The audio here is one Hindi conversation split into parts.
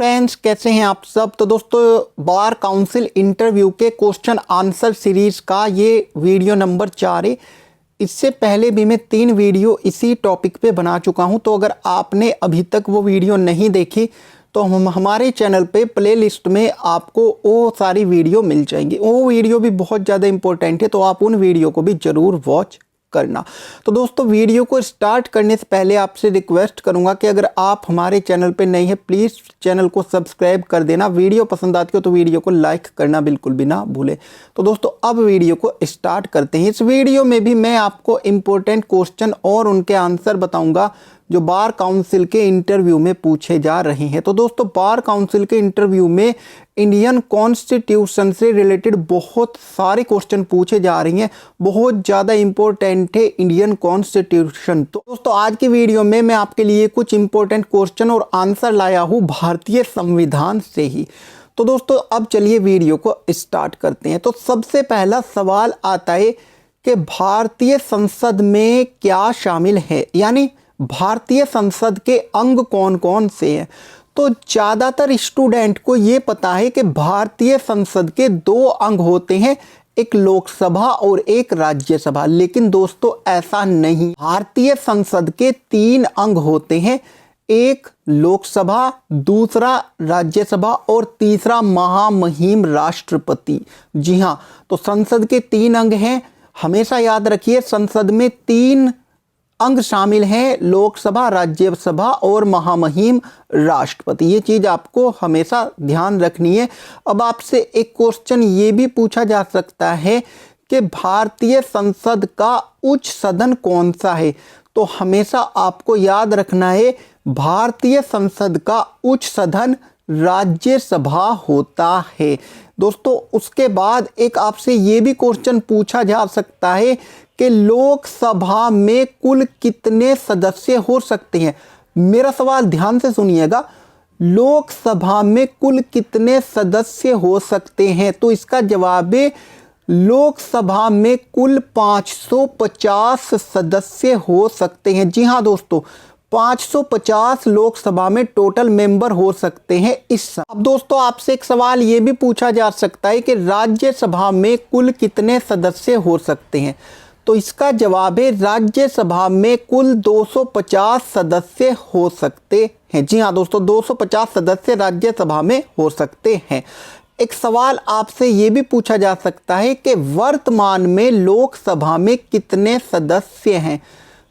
फ्रेंड्स, कैसे हैं आप सब। तो दोस्तों, बार काउंसिल इंटरव्यू के क्वेश्चन आंसर सीरीज का ये वीडियो नंबर 4 है। इससे पहले भी मैं 3 वीडियो इसी टॉपिक पे बना चुका हूं। तो अगर आपने अभी तक वो वीडियो नहीं देखी तो हमारे चैनल पे प्लेलिस्ट में आपको वो सारी वीडियो मिल जाएंगी। वो वीडियो भी बहुत ज़्यादा इंपॉर्टेंट है, तो आप उन वीडियो को भी ज़रूर वॉच करना। तो दोस्तों, वीडियो को स्टार्ट करने से पहले आपसे रिक्वेस्ट करूंगा कि अगर आप हमारे चैनल पे नए हैं, प्लीज़ चैनल को सब्सक्राइब कर देना। वीडियो पसंद आती हो तो वीडियो को लाइक करना बिल्कुल भी ना भूलें। तो दोस्तों, अब वीडियो को स्टार्ट करते हैं। इस वीडियो में भी मैं आपको इम्पोर्टेंट क्वेश्चन और उनके आंसर बताऊँगा जो बार काउंसिल के इंटरव्यू में पूछे जा रहे हैं। तो दोस्तों, बार काउंसिल के इंटरव्यू में इंडियन कॉन्स्टिट्यूशन से रिलेटेड बहुत सारे क्वेश्चन पूछे जा रहे हैं। बहुत ज़्यादा इंपॉर्टेंट है इंडियन कॉन्स्टिट्यूशन। तो दोस्तों, आज की वीडियो में मैं आपके लिए कुछ इंपॉर्टेंट क्वेश्चन और आंसर लाया हूँ भारतीय संविधान से ही। तो दोस्तों, अब चलिए वीडियो को स्टार्ट करते हैं। तो सबसे पहला सवाल आता है कि भारतीय संसद में क्या शामिल है, यानी भारतीय संसद के अंग कौन कौन से हैं। तो ज़्यादातर स्टूडेंट को ये पता है कि भारतीय संसद के 2 अंग होते हैं, एक लोकसभा और एक राज्यसभा। लेकिन दोस्तों, ऐसा नहीं। भारतीय संसद के 3 अंग होते हैं, एक लोकसभा, दूसरा राज्यसभा और तीसरा महामहिम राष्ट्रपति। जी हाँ, तो संसद के 3 अंग हैं। हमेशा याद रखिए, संसद में 3 अंग शामिल हैं, लोकसभा, राज्यसभा और महामहिम राष्ट्रपति। ये चीज़ आपको हमेशा ध्यान रखनी है। अब आपसे एक क्वेश्चन ये भी पूछा जा सकता है कि भारतीय संसद का उच्च सदन कौन सा है। तो हमेशा आपको याद रखना है, भारतीय संसद का उच्च सदन राज्यसभा होता है। दोस्तों, उसके बाद एक आपसे ये भी क्वेश्चन पूछा जा सकता है कि लोकसभा में कुल कितने सदस्य हो सकते हैं। मेरा सवाल ध्यान से सुनिएगा, लोकसभा में कुल कितने सदस्य हो सकते हैं। तो इसका जवाब है, लोकसभा में कुल 550 सदस्य हो सकते हैं। जी हाँ दोस्तों, 550 लोकसभा में टोटल मेंबर हो सकते हैं इस साल। अब दोस्तों, आपसे एक सवाल ये भी पूछा जा सकता है कि राज्यसभा में कुल कितने सदस्य हो सकते हैं। तो इसका जवाब है, राज्यसभा में कुल 250 सदस्य हो सकते हैं। जी हाँ दोस्तों, 250 सदस्य राज्यसभा में हो सकते हैं। एक सवाल आपसे ये भी पूछा जा सकता है कि वर्तमान में लोकसभा में कितने सदस्य हैं।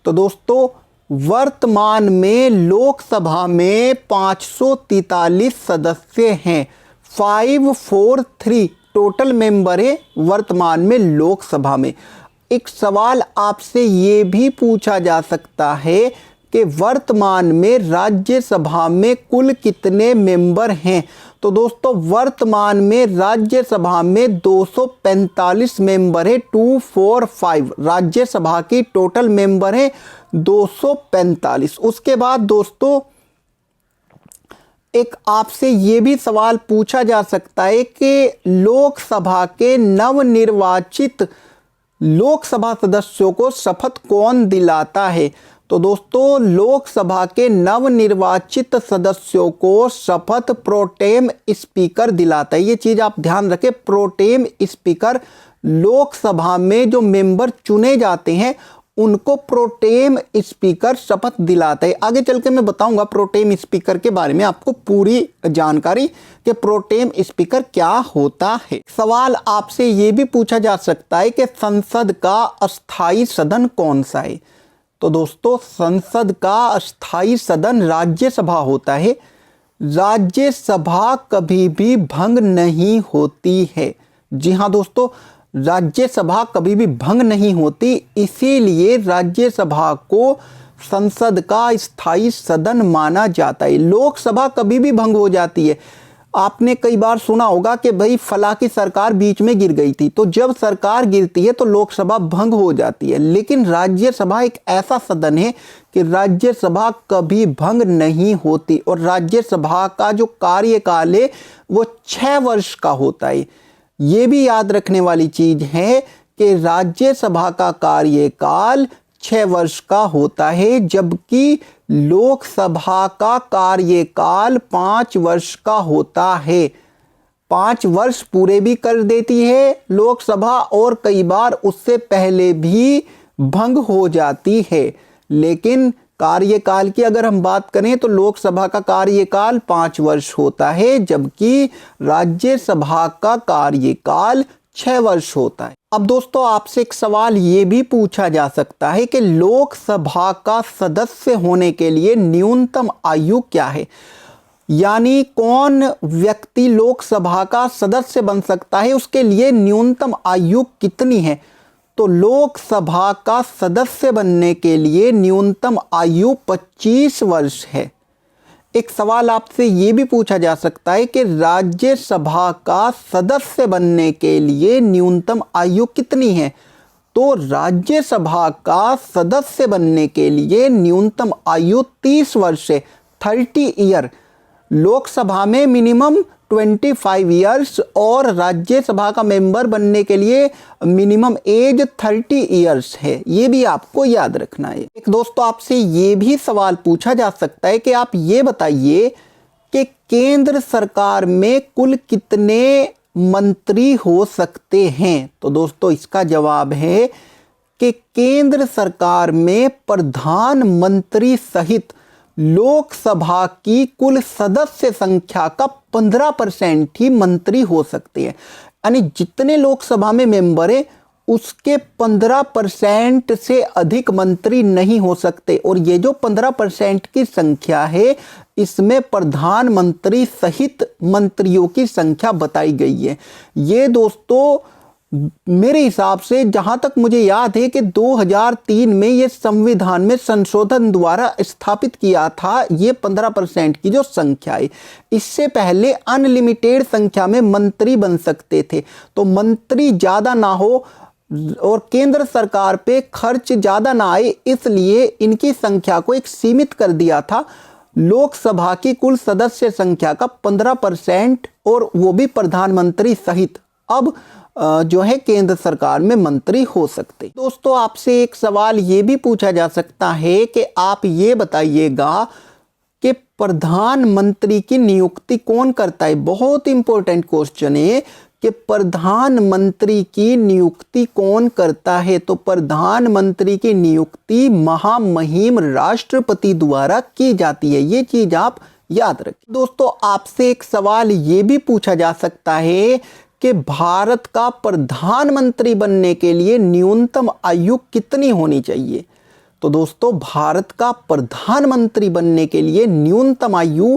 तो दोस्तों, वर्तमान में लोकसभा में 543 सदस्य हैं। 543 टोटल मेंबर है वर्तमान में लोकसभा में। एक सवाल आपसे ये भी पूछा जा सकता है कि वर्तमान में राज्यसभा में कुल कितने मेंबर हैं। तो दोस्तों, वर्तमान में राज्यसभा में 245 मेंबर है। 245 राज्यसभा की टोटल मेंबर है 245। उसके बाद दोस्तों, एक आपसे ये भी सवाल पूछा जा सकता है कि लोकसभा के नवनिर्वाचित लोकसभा सदस्यों को शपथ कौन दिलाता है। तो दोस्तों, लोकसभा के नवनिर्वाचित सदस्यों को शपथ प्रोटेम स्पीकर दिलाता है। ये चीज़ आप ध्यान रखें, प्रोटेम स्पीकर। लोकसभा में जो मेंबर चुने जाते हैं उनको प्रोटेम स्पीकर शपथ दिलाता है। आगे चल के मैं बताऊंगा प्रोटेम स्पीकर के बारे में आपको पूरी जानकारी कि प्रोटेम स्पीकर क्या होता है। सवाल आपसे ये भी पूछा जा सकता है कि संसद का अस्थाई सदन कौन सा है। तो दोस्तों, संसद का अस्थाई सदन राज्यसभा होता है। राज्यसभा कभी भी भंग नहीं होती है। जी हाँ दोस्तों, राज्यसभा कभी भी भंग नहीं होती, इसीलिए राज्यसभा को संसद का स्थायी सदन माना जाता है। लोकसभा कभी भी भंग हो जाती है। आपने कई बार सुना होगा कि भाई फला की सरकार बीच में गिर गई थी, तो जब सरकार गिरती है तो लोकसभा भंग हो जाती है। लेकिन राज्यसभा एक ऐसा सदन है कि राज्यसभा कभी भंग नहीं होती, और राज्यसभा का जो कार्यकाल है वो 6 वर्ष का होता है। ये भी याद रखने वाली चीज है कि राज्यसभा का कार्यकाल 6 वर्ष का होता है, जबकि लोकसभा का कार्यकाल 5 वर्ष का होता है। 5 वर्ष पूरे भी कर देती है लोकसभा और कई बार उससे पहले भी भंग हो जाती है। लेकिन कार्यकाल की अगर हम बात करें तो लोकसभा का कार्यकाल 5 वर्ष होता है, जबकि राज्यसभा का कार्यकाल 6 वर्ष होता है। अब दोस्तों आपसे एक सवाल ये भी पूछा जा सकता है कि लोकसभा का सदस्य होने के लिए न्यूनतम आयु क्या है, यानी कौन व्यक्ति लोकसभा का सदस्य बन सकता है, उसके लिए न्यूनतम आयु कितनी है। तो लोकसभा का सदस्य बनने के लिए न्यूनतम आयु 25 वर्ष है। एक सवाल आपसे ये भी पूछा जा सकता है कि राज्यसभा का सदस्य बनने के लिए न्यूनतम आयु कितनी है। तो राज्यसभा का सदस्य बनने के लिए न्यूनतम आयु 30 वर्ष है, 30 ईयर। लोकसभा में मिनिमम 25 ईयर्स और राज्यसभा का मेंबर बनने के लिए मिनिमम एज 30 ईयर्स है। ये भी आपको याद रखना है। एक दोस्तों आपसे ये भी सवाल पूछा जा सकता है कि आप ये बताइए कि केंद्र सरकार में कुल कितने मंत्री हो सकते हैं। तो दोस्तों इसका जवाब है कि केंद्र सरकार में प्रधानमंत्री सहित लोकसभा की कुल सदस्य संख्या का 15% ही मंत्री हो सकते हैं। यानी जितने लोकसभा में मेंबर है उसके 15% से अधिक मंत्री नहीं हो सकते। और ये जो 15% की संख्या है इसमें प्रधानमंत्री सहित मंत्रियों की संख्या बताई गई है। ये दोस्तों मेरे हिसाब से जहां तक मुझे याद है कि 2003 में ये संविधान में संशोधन द्वारा स्थापित किया था ये 15% की जो संख्या है। इससे पहले अनलिमिटेड संख्या में मंत्री बन सकते थे। तो मंत्री ज़्यादा ना हो और केंद्र सरकार पे खर्च ज़्यादा ना आए, इसलिए इनकी संख्या को एक सीमित कर दिया था। लोकसभा की कुल सदस्य संख्या का 15% और वो भी प्रधानमंत्री सहित अब जो है केंद्र सरकार में मंत्री हो सकते। दोस्तों आपसे एक सवाल ये भी पूछा जा सकता है कि आप ये बताइएगा कि प्रधानमंत्री की नियुक्ति कौन करता है। बहुत इंपॉर्टेंट क्वेश्चन है कि प्रधानमंत्री की नियुक्ति कौन करता है। तो प्रधानमंत्री की नियुक्ति महामहिम राष्ट्रपति द्वारा की जाती है। ये चीज आप याद रखें। दोस्तों आपसे एक सवाल ये भी पूछा जा सकता है कि भारत का प्रधानमंत्री बनने के लिए न्यूनतम आयु कितनी होनी चाहिए। तो दोस्तों भारत का प्रधानमंत्री बनने के लिए न्यूनतम आयु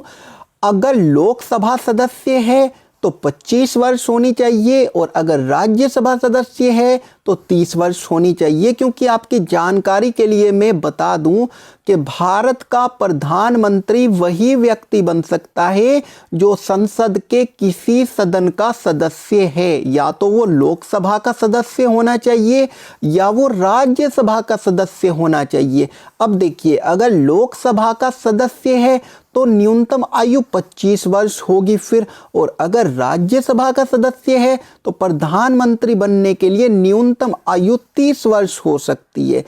अगर लोकसभा सदस्य है तो 25 वर्ष होनी चाहिए और अगर राज्यसभा सदस्य है तो 30 वर्ष होनी चाहिए। क्योंकि आपकी जानकारी के लिए मैं बता दूं कि भारत का प्रधानमंत्री वही व्यक्ति बन सकता है जो संसद के किसी सदन का सदस्य है। या तो वो लोकसभा का सदस्य होना चाहिए या वो राज्यसभा का सदस्य होना चाहिए। अब देखिए अगर लोकसभा का सदस्य है तो न्यूनतम आयु 25 वर्ष होगी फिर, और अगर राज्यसभा का सदस्य है तो प्रधानमंत्री बनने के लिए न्यूनतम आयु 30 वर्ष हो सकती है।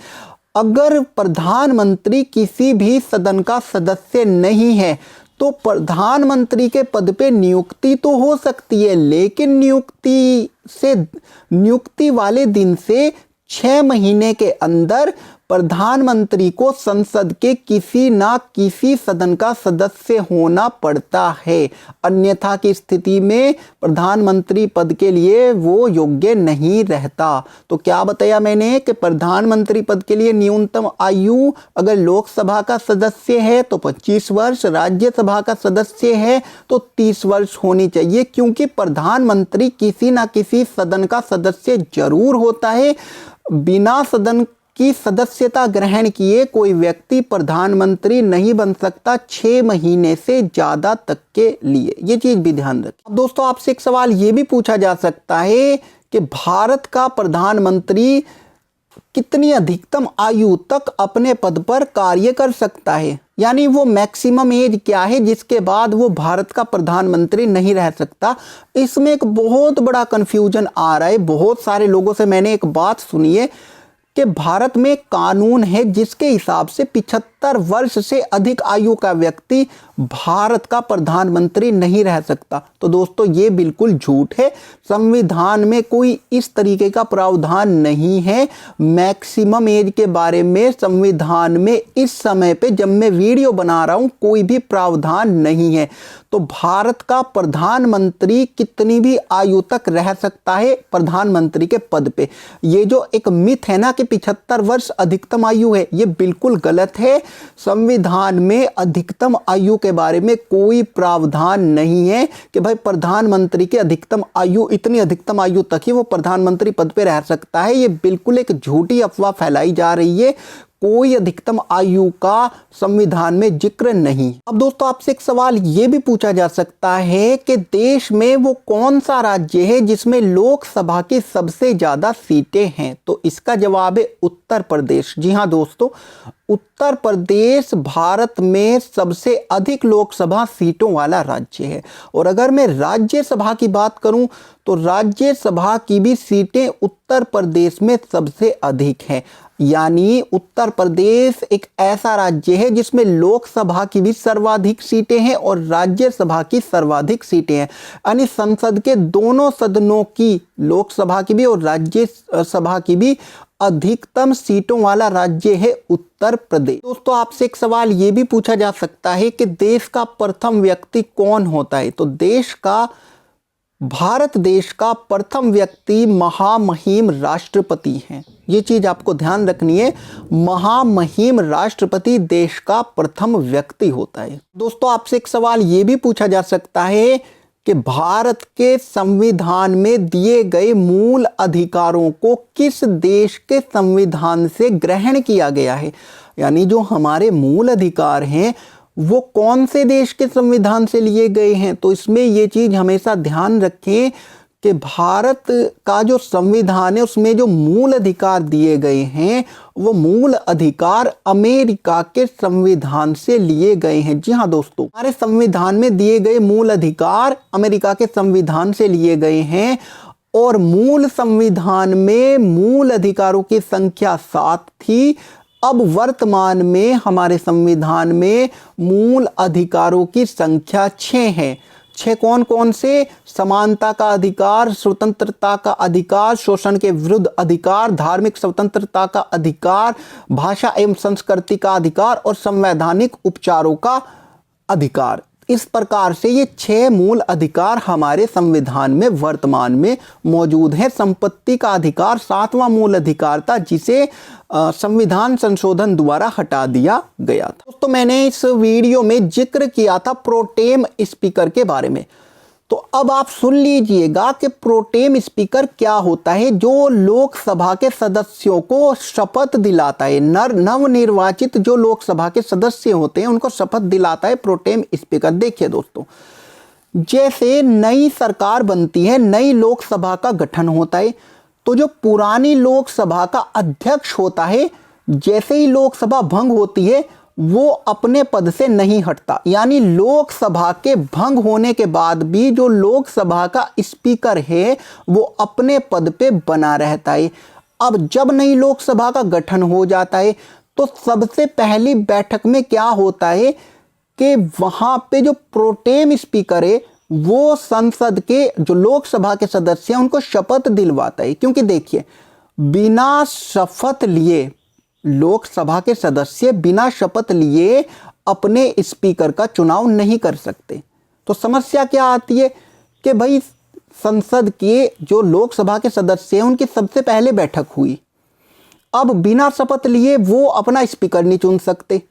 अगर प्रधानमंत्री किसी भी सदन का सदस्य नहीं है तो प्रधानमंत्री के पद पे नियुक्ति तो हो सकती है, लेकिन नियुक्ति वाले दिन से 6 महीने के अंदर प्रधानमंत्री को संसद के किसी ना किसी सदन का सदस्य होना पड़ता है। अन्यथा की स्थिति में प्रधानमंत्री पद के लिए वो योग्य नहीं रहता। तो क्या बताया मैंने कि प्रधानमंत्री पद के लिए न्यूनतम आयु अगर लोकसभा का सदस्य है तो 25 वर्ष, राज्यसभा का सदस्य है तो 30 वर्ष होनी चाहिए। क्योंकि प्रधानमंत्री किसी ना किसी सदन का सदस्य जरूर होता है। बिना सदन की सदस्यता ग्रहण किए कोई व्यक्ति प्रधानमंत्री नहीं बन सकता 6 महीने से ज्यादा तक के लिए। ये चीज भी ध्यान रखें। अब दोस्तों आपसे एक सवाल ये भी पूछा जा सकता है कि भारत का प्रधानमंत्री कितनी अधिकतम आयु तक अपने पद पर कार्य कर सकता है, यानी वो मैक्सिमम एज क्या है जिसके बाद वो भारत का प्रधानमंत्री नहीं रह सकता। इसमें एक बहुत बड़ा कंफ्यूजन आ रहा है। बहुत सारे लोगों से मैंने एक बात सुनी है कि भारत में कानून है जिसके हिसाब से 75 वर्ष से अधिक आयु का व्यक्ति भारत का प्रधानमंत्री नहीं रह सकता। तो दोस्तों ये बिल्कुल झूठ है। संविधान में कोई इस तरीके का प्रावधान नहीं है। मैक्सिमम एज के बारे में संविधान में इस समय पे जब मैं वीडियो बना रहा हूं कोई भी प्रावधान नहीं है। तो भारत का प्रधानमंत्री कितनी भी आयु तक रह सकता है प्रधानमंत्री के पद पे। ये जो एक मिथ है ना कि 75 वर्ष अधिकतम आयु है, ये बिल्कुल गलत है। संविधान में अधिकतम आयु के बारे में कोई प्रावधान नहीं है कि भाई प्रधानमंत्री की अधिकतम आयु इतनी अधिकतम आयु तक ही वो प्रधानमंत्री पद पे रह सकता है। ये बिल्कुल एक झूठी अफवाह फैलाई जा रही है। कोई अधिकतम आयु का संविधान में जिक्र नहीं। अब दोस्तों आपसे एक सवाल ये भी पूछा जा सकता है कि देश में वो कौन सा राज्य है जिसमें लोकसभा की सबसे ज्यादा सीटें हैं। तो इसका जवाब है उत्तर प्रदेश। जी हाँ दोस्तों, उत्तर प्रदेश भारत में सबसे अधिक लोकसभा सीटों वाला राज्य है। और अगर मैं राज्यसभा की बात करूं तो राज्यसभा की भी सीटें उत्तर प्रदेश में सबसे अधिक हैं। यानी उत्तर प्रदेश एक ऐसा राज्य है जिसमें लोकसभा की भी सर्वाधिक सीटें हैं और राज्यसभा की सर्वाधिक सीटें हैं। यानी संसद के दोनों सदनों की, लोकसभा की भी और राज्यसभा की भी, अधिकतम सीटों वाला राज्य है उत्तर प्रदेश। दोस्तों आपसे एक सवाल ये भी पूछा जा सकता है कि देश का प्रथम व्यक्ति कौन होता है। तो भारत देश का प्रथम व्यक्ति महामहिम राष्ट्रपति हैं। ये चीज आपको ध्यान रखनी है, महामहिम राष्ट्रपति देश का प्रथम व्यक्ति होता है। दोस्तों आपसे एक सवाल ये भी पूछा जा सकता है कि भारत के संविधान में दिए गए मूल अधिकारों को किस देश के संविधान से ग्रहण किया गया है। यानी जो हमारे मूल अधिकार हैं वो कौन से देश के संविधान से लिए गए हैं। तो इसमें ये चीज हमेशा ध्यान रखें कि भारत का जो संविधान है उसमें जो मूल अधिकार दिए गए हैं वो मूल अधिकार अमेरिका के संविधान से लिए गए हैं। जी हाँ दोस्तों, हमारे संविधान में दिए गए मूल अधिकार अमेरिका के संविधान से लिए गए हैं। और मूल संविधान में मूल अधिकारों की संख्या 7 थी। अब वर्तमान में हमारे संविधान में मूल अधिकारों की संख्या 6 है। 6 कौन कौन से? समानता का अधिकार, स्वतंत्रता का अधिकार, शोषण के विरुद्ध अधिकार, धार्मिक स्वतंत्रता का अधिकार, भाषा एवं संस्कृति का अधिकार और संवैधानिक उपचारों का अधिकार। इस प्रकार से ये 6 मूल अधिकार हमारे संविधान में वर्तमान में मौजूद है। संपत्ति का अधिकार 7वां मूल अधिकार था जिसे संविधान संशोधन द्वारा हटा दिया गया था। दोस्तों मैंने इस वीडियो में जिक्र किया था प्रोटेम स्पीकर के बारे में। तो अब आप सुन लीजिएगा कि प्रोटेम स्पीकर क्या होता है, जो लोकसभा के सदस्यों को शपथ दिलाता है। नवनिर्वाचित जो लोकसभा के सदस्य होते हैं उनको शपथ दिलाता है प्रोटेम स्पीकर। देखिए दोस्तों, जैसे नई सरकार बनती है, नई लोकसभा का गठन होता है, तो जो पुरानी लोकसभा का अध्यक्ष होता है, जैसे ही लोकसभा भंग होती है वो अपने पद से नहीं हटता। यानी लोकसभा के भंग होने के बाद भी जो लोकसभा का स्पीकर है वो अपने पद पे बना रहता है। अब जब नई लोकसभा का गठन हो जाता है तो सबसे पहली बैठक में क्या होता है कि वहां पे जो प्रोटेम स्पीकर है वो संसद के जो लोकसभा के सदस्य हैं उनको शपथ दिलवाता है। क्योंकि देखिए, बिना शपथ लिए लोकसभा के सदस्य बिना शपथ लिए अपने स्पीकर का चुनाव नहीं कर सकते। तो समस्या क्या आती है कि भाई संसद के जो लोकसभा के सदस्य हैं उनकी सबसे पहले बैठक हुई, अब बिना शपथ लिए वो अपना स्पीकर नहीं चुन सकते।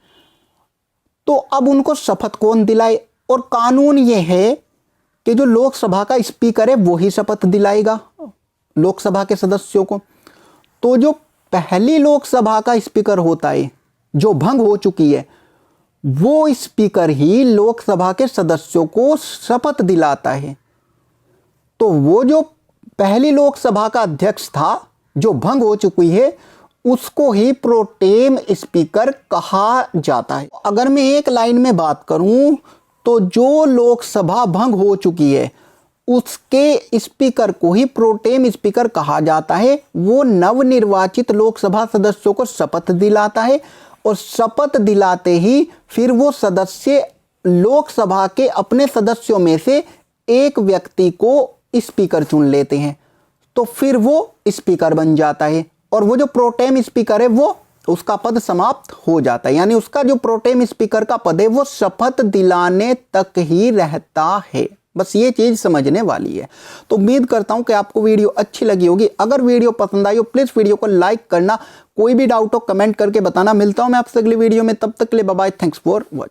तो अब उनको शपथ कौन दिलाए? और कानून ये है कि जो लोकसभा का स्पीकर है वो ही शपथ दिलाएगा लोकसभा के सदस्यों को। तो जो पहली लोकसभा का स्पीकर होता है जो भंग हो चुकी है, वो स्पीकर ही लोकसभा के सदस्यों को शपथ दिलाता है। तो वो जो पहली लोकसभा का अध्यक्ष था जो भंग हो चुकी है उसको ही प्रोटेम स्पीकर कहा जाता है। अगर मैं एक लाइन में बात करूं तो जो लोकसभा भंग हो चुकी है उसके स्पीकर को ही प्रोटेम स्पीकर कहा जाता है। वो नवनिर्वाचित लोकसभा सदस्यों को शपथ दिलाता है और शपथ दिलाते ही फिर वो सदस्य लोकसभा के अपने सदस्यों में से एक व्यक्ति को स्पीकर चुन लेते हैं, तो फिर वो स्पीकर बन जाता है और वो जो प्रोटेम स्पीकर है वो उसका पद समाप्त हो जाता है। यानी उसका जो प्रोटेम स्पीकर का पद है वो शपथ दिलाने तक ही रहता है। बस ये चीज समझने वाली है। तो उम्मीद करता हूं कि आपको वीडियो अच्छी लगी होगी। अगर वीडियो पसंद आई हो प्लीज वीडियो को लाइक करना, कोई भी डाउट हो कमेंट करके बताना। मिलता हूं मैं आपसे अगली वीडियो में, तब तक के लिए bye bye, thanks for watching.